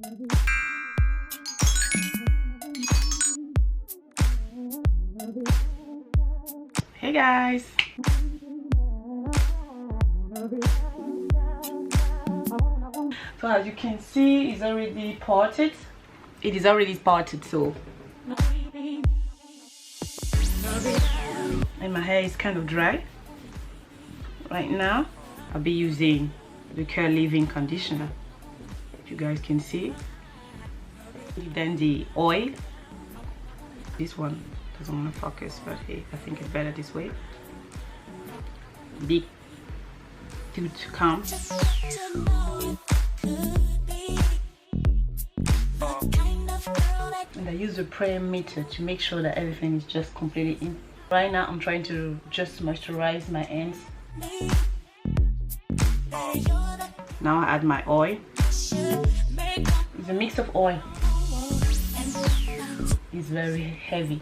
Hey guys. So as you can see, it's already parted. It is already parted, so. And my hair is kind of dry. Right now, I'll be using the Curl Leave-In conditioner. If you guys can see. Then the oil. This one doesn't want to focus, but hey, I think it's better this way. Big tooth comb. And I use the perimeter to make sure that everything is just completely in. Right now I'm trying to just moisturize my ends. Now I add my oil. It's a mix of oil. It's very heavy.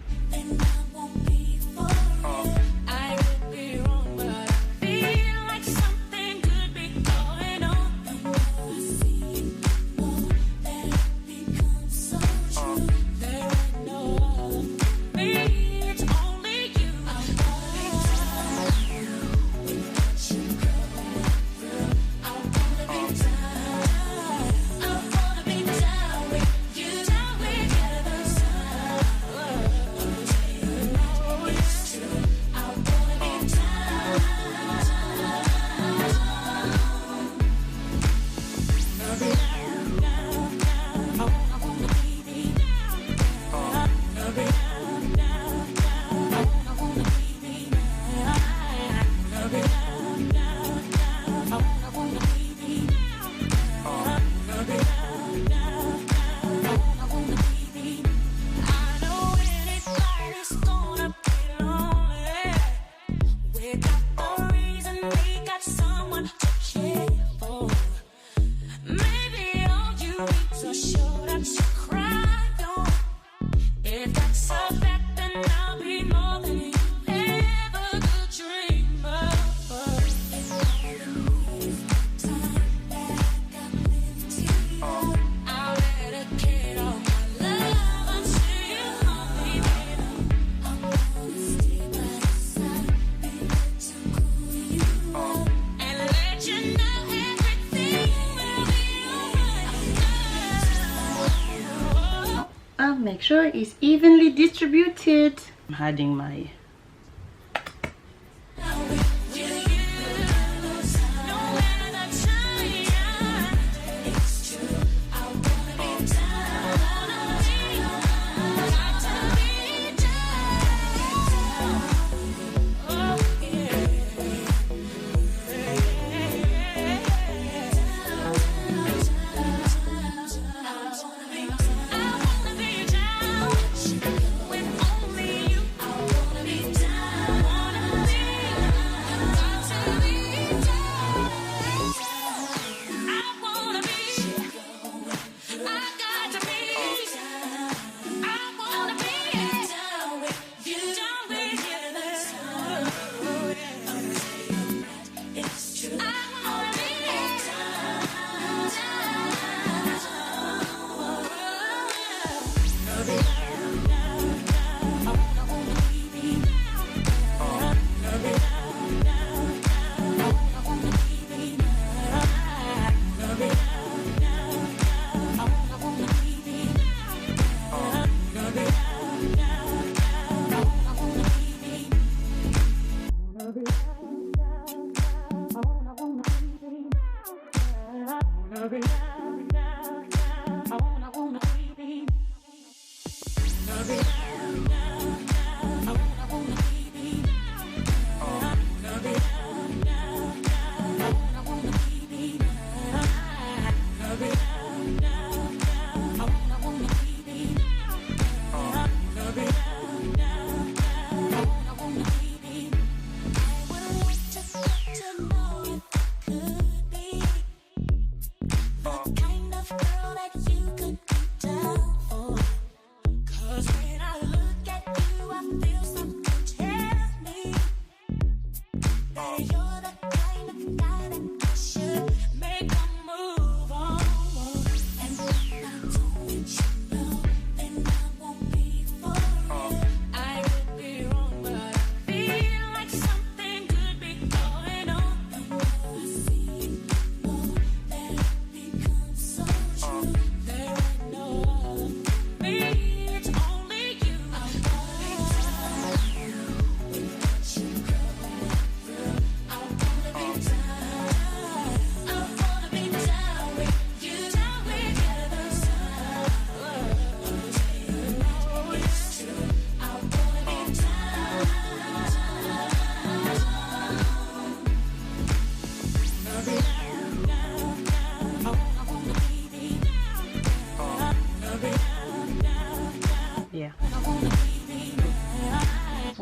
Make sure it's evenly distributed. I'm adding my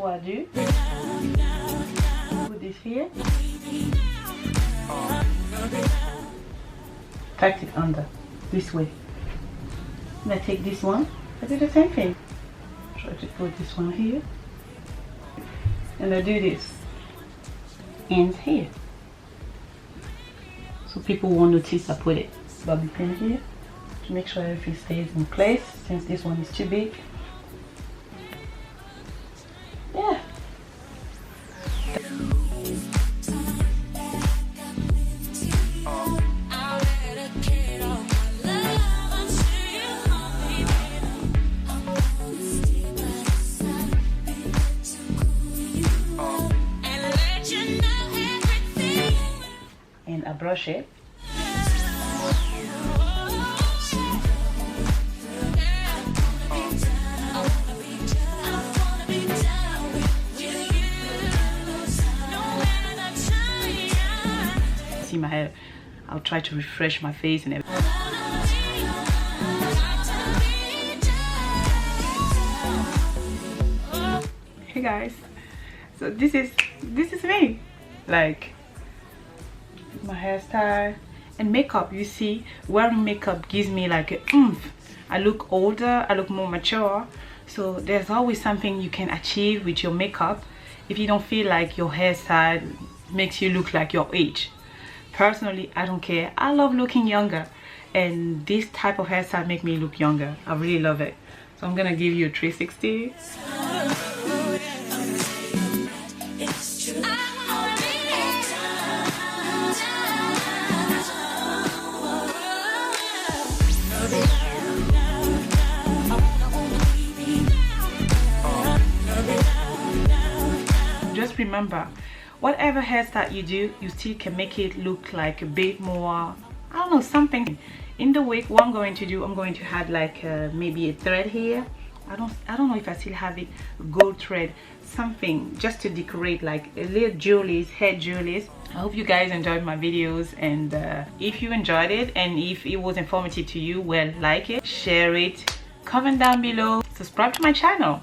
what I do. Put this here. Tuck it under this way. And I take this one. I do the same thing. Try to put this one here. And I do this. Ends here. So people won't notice I put it bobby pin here to make sure everything stays in place since this one is too big. Yeah. And I brush it. See my hair, I'll try to refresh my face and everything. Hey guys, so this is me, like my hairstyle and makeup. You see, wearing makeup gives me like a oomph. I look older, I look more mature. So there's always something you can achieve with your makeup if you don't feel like your hairstyle makes you look like your age. Personally, I don't care. I love looking younger, and this type of hairstyle make me look younger. I really love it. So I'm gonna give you a 360. Just remember, whatever hairstyle you do, you still can make it look like a bit more, I don't know, something. In the wig, what I'm going to do, I'm going to add like maybe a thread here. I don't know if I still have it, gold thread, something just to decorate, like a little jewelries, head jewelries. I hope you guys enjoyed my videos, and if you enjoyed it and if it was informative to you, well, like it, share it, comment down below, subscribe to my channel.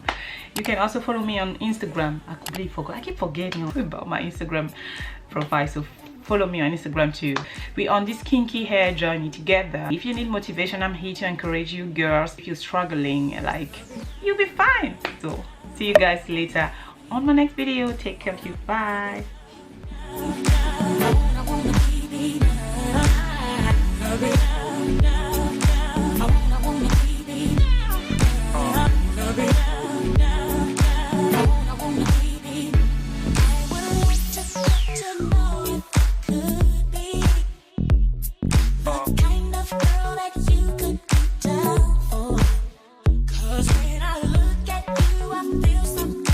You can also follow me on Instagram. I completely forgot. I keep forgetting about my Instagram profile, so follow me on Instagram too. We're on this kinky hair journey together. If you need motivation, I'm here to encourage you girls. If you're struggling, like, you'll be fine. So see you guys later on my next video. Take care of you. Bye. I wanna be